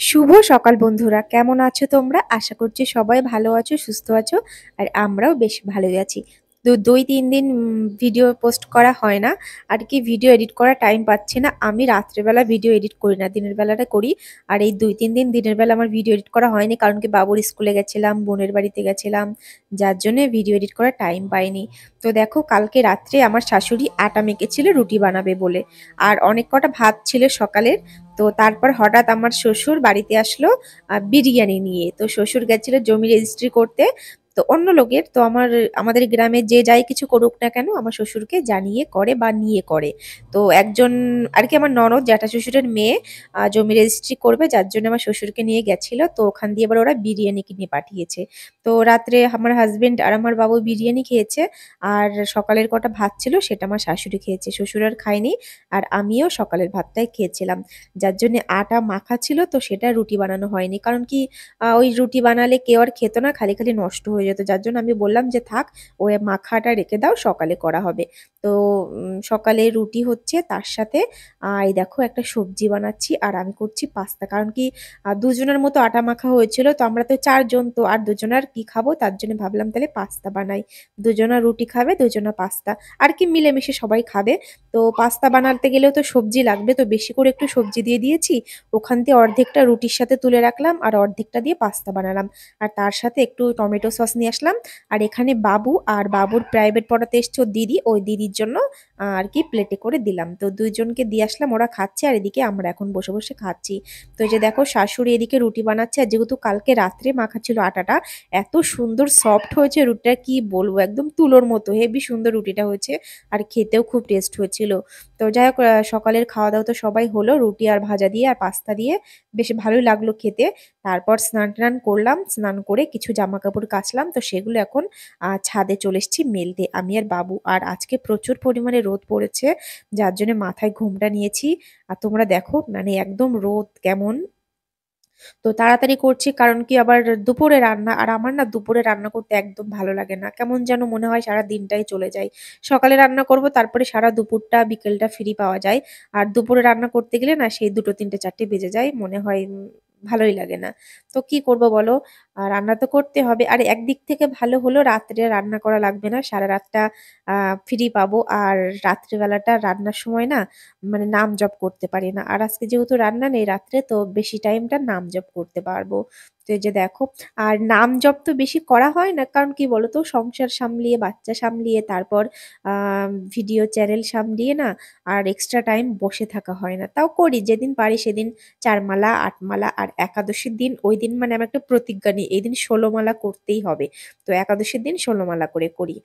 শুভ সকাল বন্ধুরা, কেমন আছো তোমরা? আশা করছি সবাই ভালো আছো, সুস্থ আছো। আর আমরাও বেশ ভালোই আছি। তো 2-3 দিন ভিডিও পোস্ট করা হয় না, আর কি ভিডিও এডিট করার টাইম পাচ্ছি না। আমি রাত্রেবেলা ভিডিও এডিট করি না, দিনের বেলাটা করি। আর এই 2-3 দিন দিনের বেলা আমার ভিডিও এডিট করা হয়নি, কারণ কি বাবুর স্কুলে গেছিলাম, বোনের বাড়িতে গেছিলাম, যার জন্য ভিডিও এডিট করার টাইম পাইনি। তো দেখো, কালকে রাত্রে আমার শাশুড়ি আটা মেখেছিল রুটি বানাবে বলে, আর অনেক কটা ভাত ছিল সকালের। তো তারপর হঠাৎ আমার শ্বশুর বাড়িতে আসলো বিরিয়ানি নিয়ে। তো শ্বশুর গেছিল জমি রেজিস্ট্রি করতে, তো অন্য লোকের। তো আমাদের গ্রামে যে যাই কিছু করুক না কেন, আমার শ্বশুরকে জানিয়ে করে বা নিয়ে করে। তো একজন আর কি, আমার ননদ জ্যাঠা শ্বশুরের মেয়ে জমি রেজিস্ট্রি করবে, যার জন্য আমার শ্বশুরকে নিয়ে গেছিল। তো ওখান দিয়ে এবার ওরা বিরিয়ানি কিনে পাঠিয়েছে। তো রাত্রে আমার হাজবেন্ড আর আমার বাবু বিরিয়ানি খেয়েছে, আর সকালের কটা ভাত ছিল সেটা আমার শাশুড়ি খেয়েছে, শ্বশুর আর খায়নি। আর আমিও সকালের ভাতটাই খেয়েছিলাম, যার জন্য আটা মাখা ছিল। তো সেটা রুটি বানানো হয়নি, কারণ কি ওই রুটি বানালে কেউ আর খেত না, খালি খালি নষ্ট হয়ে যেত। যার জন্য আমি বললাম যে থাক, ওই মাখাটা রেখে দাও, সকালে করা হবে। তো সকালে রুটি হচ্ছে, তার সাথে এই দেখো একটা সবজি বানাচ্ছি, আর আমি করছি পাস্তা। কারণ কি দুজনের মতো আটা মাখা হয়েছিল, তো আমরা তো 4 জন, তো আর দুজনের কি খাবো, তার জন্য ভাবলাম তাহলে পাস্তা বানাই। দুজনা রুটি খাবে, দুজনা পাস্তা, আর কি মিলেমিশে সবাই খাবে। তো পাস্তা বানাতে গেলেও তো সবজি লাগবে, তো বেশি করে একটু সবজি দিয়ে দিয়েছি। ওখান থেকে অর্ধেকটা রুটির সাথে তুলে রাখলাম, আর অর্ধেকটা দিয়ে পাস্তা বানালাম। আর তার সাথে একটু টমেটো সস নিয়ে আসলাম। আর এখানে বাবু আর বাবুর প্রাইভেট পড়াতে এসছে ওর দিদি, ওই দিদির জন্য আর কি প্লেটে করে দিলাম। তো দুইজনকে দিয়ে আসলাম, ওরা খাচ্ছে, আর এদিকে আমরা এখন বসে বসে খাচ্ছি। তো এই যে দেখো, শাশুড়ি এদিকে রুটি বানাচ্ছে, আর যেহেতু কালকে রাত্রে মাখা ছিল আটাটা, এত সুন্দর সফট হয়েছে রুটিটা, কি বলবো, একদম তুলোর মতো হেভি সুন্দর রুটিটা হয়েছে। আর খেতেও খুব টেস্ট হয়েছিল। তো যাই হোক, সকালের খাওয়া দাওয়া তো সবাই হলো, রুটি আর ভাজা দিয়ে আর পাস্তা দিয়ে। বেশ ভালোই লাগলো খেতে। তারপর স্নান টান করলাম, স্নান করে কিছু জামা কাপড় কাচলাম, তো সেগুলো এখন ছাদে চলে এসেছি মেলতে, আমি আর বাবু। আর আজকে প্রচুর পরিমাণে রোদ পড়েছে, যার জন্য মাথায় ঘোমটা নিয়েছি। আর তোমরা দেখো, মানে একদম রোদ কেমন। তো তাড়াতাড়ি করছি, কারণ কি আবার দুপুরে রান্না, আর আমার না দুপুরে রান্না করতে একদম ভালো লাগে না, কেমন যেন মনে হয় সারা দিনটাই চলে যায়। সকালে রান্না করব, তারপরে সারা দুপুরটা বিকেলটা ফ্রি পাওয়া যায়। আর দুপুরে রান্না করতে গেলে না সেই 2, 3, 4টে বেজে যায়, মনে হয় ভালোই লাগে না। তো কি করব বলো, রান্না তো করতে হবে। আর একদিক থেকে ভালো হলো, রাত্রে রান্না করা লাগবে না, সারা রাতটা ফ্রি পাবো। আর রাত্রিবেলাটা রান্নার সময় না, মানে নাম জপ করতে পারি না। আর আজকে যেহেতু রান্না নেই রাত্রে, তো বেশি টাইমটা নাম জপ করতে পারবো। তো এই যে দেখো, আর নাম জপ তো বেশি করা হয় না, কারণ কি বলতো, সংসার সামলিয়ে, বাচ্চা সামলিয়ে, তারপর ভিডিও চ্যানেল সামলিয়ে না, আর এক্সট্রা টাইম বসে থাকা হয় না। তাও করি, যেদিন পারি সেদিন 4 মালা 8 মালা। আর একাদশীর দিন, ওই দিন মানে আমি একটা প্রতিজ্ঞা নিই, এই দিন 16 মালা করতেই হবে। তো একাদশীর দিন 16 মালা করে করি।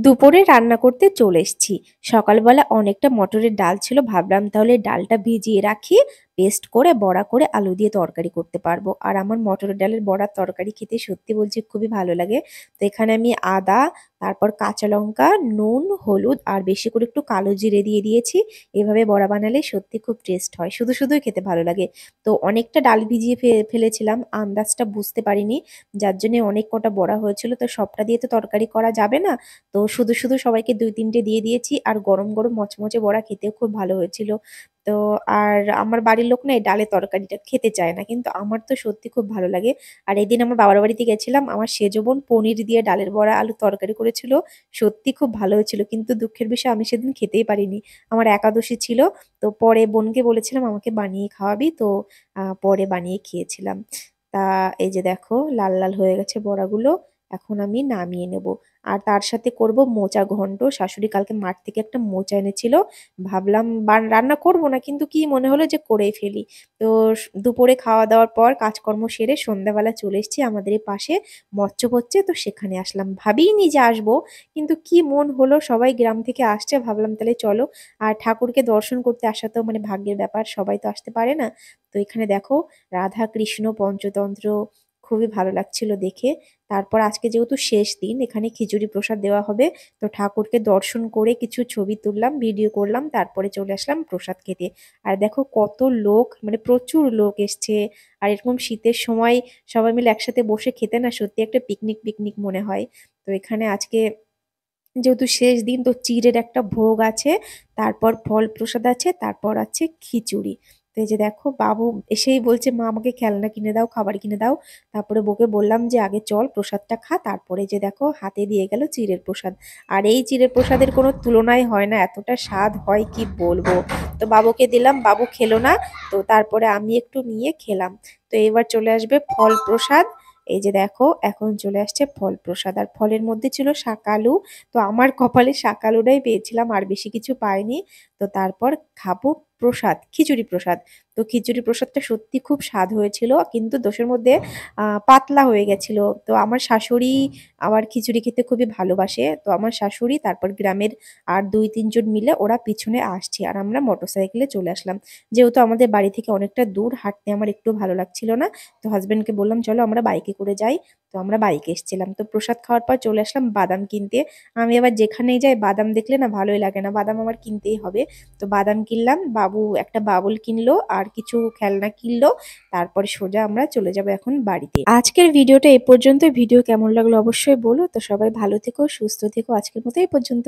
দুপুরে রান্না করতে চলে এসেছি। সকালবেলা অনেকটা মটরের ডাল ছিল, ভাবলাম তাহলে ডালটা ভিজিয়ে রাখি, পেস্ট করে বড়া করে আলু দিয়ে তরকারি করতে পারবো। আর আমার মটরের ডালের বড়ার তরকারি খেতে সত্যি বলছি খুবই ভালো লাগে। তো এখানে আমি আদা, তারপর কাঁচা লঙ্কা, নুন, হলুদ আর বেশি করে একটু কালো জিরে দিয়ে দিয়েছি। এভাবে বড়া বানালে সত্যি খুব টেস্ট হয়, শুধু শুধুই খেতে ভালো লাগে। তো অনেকটা ডাল ভিজিয়ে ফেলেছিলাম, আন্দাজটা বুঝতে পারিনি, যার জন্য অনেক কটা বড়া হয়েছিল। তো সবটা দিয়ে তো তরকারি করা যাবে না, তো শুধু শুধু সবাইকে 2-3টে দিয়ে দিয়েছি। আর গরম গরম মচমচে বড়া খেতেও খুব ভালো হয়েছিল। তো আর আমার বাড়ির লোক না এই ডালের তরকারিটা খেতে চায় না, কিন্তু আমার তো সত্যি খুব ভালো লাগে। আর এদিন আমার বাবার বাড়িতে গেছিলাম, আমার সেজো বোন পনির দিয়ে ডালের বড়া আলু তরকারি করেছিল, সত্যি খুব ভালো হয়েছিল। কিন্তু দুঃখের বিষয় আমি সেদিন খেতেই পারিনি, আমার একাদশী ছিল। তো পরে বোনকে বলেছিলাম আমাকে বানিয়ে খাওয়াবি, তো পরে বানিয়ে খেয়েছিলাম। তা এই যে দেখো, লাল লাল হয়ে গেছে বড়াগুলো, এখন আমি নামিয়ে নেব। আর তার সাথে করব মোচা ঘন্ট। শাশুড়ি কালকে মাঠ থেকে একটা মোচা এনেছিল। ভাবলাম রান্না করব না, কিন্তু কি মনে হলো যে করেই ফেলি। তো দুপুরে খাওয়া দাওয়ার পর কাজকর্ম সেরে সন্ধ্যাবেলা চলে এসেছি আমাদের এই পাশে মৎস্য হচ্ছে, তো সেখানে আসলাম। ভাবিনি যে আসবো, কিন্তু কি মন হলো, সবাই গ্রাম থেকে আসছে, ভাবলাম তাহলে চলো। আর ঠাকুরকে দর্শন করতে আসা তো মানে ভাগ্যের ব্যাপার, সবাই তো আসতে পারে না। তো এখানে দেখো রাধা কৃষ্ণ পঞ্চতন্ত্র, খুবই ভালো লাগছিল দেখে। তারপর আজকে যেহেতু শেষ দিন, এখানে খিচুড়ি প্রসাদ দেওয়া হবে। তো ঠাকুরকে দর্শন করে কিছু ছবি তুললাম, ভিডিও করলাম, তারপরে চলে আসলাম প্রসাদ খেতে। আর দেখো কত লোক, মানে প্রচুর লোক এসছে। আর এরকম শীতের সময় সবাই মিলে একসাথে বসে খেতে না সত্যি একটা পিকনিক পিকনিক মনে হয়। তো এখানে আজকে যেহেতু শেষ দিন, তো চিড়ের একটা ভোগ আছে, তারপর ফল প্রসাদ আছে, তারপর আছে খিচুড়ি। তো এই যে দেখো বাবু এসেই বলছে মা আমাকে খেলনা কিনে দাও, খাবার কিনে দাও। তারপরে বউকে বললাম যে আগে চল প্রসাদটা খা, তারপরে যে দেখো হাতে দিয়ে গেল চিড়ের প্রসাদ। আর এই চিড়ের প্রসাদের কোনো তুলনাই হয় না, এতটা স্বাদ হয় কি বলবো। তো বাবুকে দিলাম, বাবু খেলো না। তো তারপরে আমি একটু নিয়ে খেলাম। তো এবার চলে আসবে ফল প্রসাদ। এই যে দেখো এখন চলে আসছে ফল প্রসাদ, আর ফলের মধ্যে ছিল শাকালু। তো আমার কপালে শাকালুটাই পেয়েছিলাম, আর বেশি কিছু পাইনি। তো তারপর খাবো প্রসাদ, খিচুড়ি প্রসাদ। তো খিচুড়ি প্রসাদটা সত্যি খুব স্বাদ হয়েছিল, কিন্তু দোষের মধ্যে পাতলা হয়ে গেছিল। তো আমার শাশুড়ি আবার খিচুড়ি খেতে খুবই ভালোবাসে, তো আমার শাশুড়ি তারপর গ্রামের আর 2-3 জন মিলে ওরা পিছনে আসছে, আর আমরা মোটরসাইকেলে চলে আসলাম। যেহেতু আমাদের বাড়ি থেকে অনেকটা দূর, হাঁটতে আমার একটু ভালো লাগছিল না। তো হাজবেন্ডকে বললাম চলো আমরা বাইকে করে যাই। তো আমরা বাইকে এসেছিলাম। তো প্রসাদ খাওয়ার পর চলে আসলাম বাদাম কিনতে। আমি আবার যেখানেই যাই বাদাম দেখলে না ভালোই লাগে না, বাদাম আমার কিনতেই হবে। তো বাদাম কিনলাম, বাবু একটা বাবুল কিনলো আর কিছু খেলনা কিনলো। তারপরে সোজা আমরা চলে যাব এখন বাড়িতে। আজকের ভিডিওটা এই পর্যন্ত। ভিডিও কেমন লাগলো অবশ্যই বলো। তো সবাই ভালো থেকো, সুস্থ থেকো। আজকের মতো এই পর্যন্ত।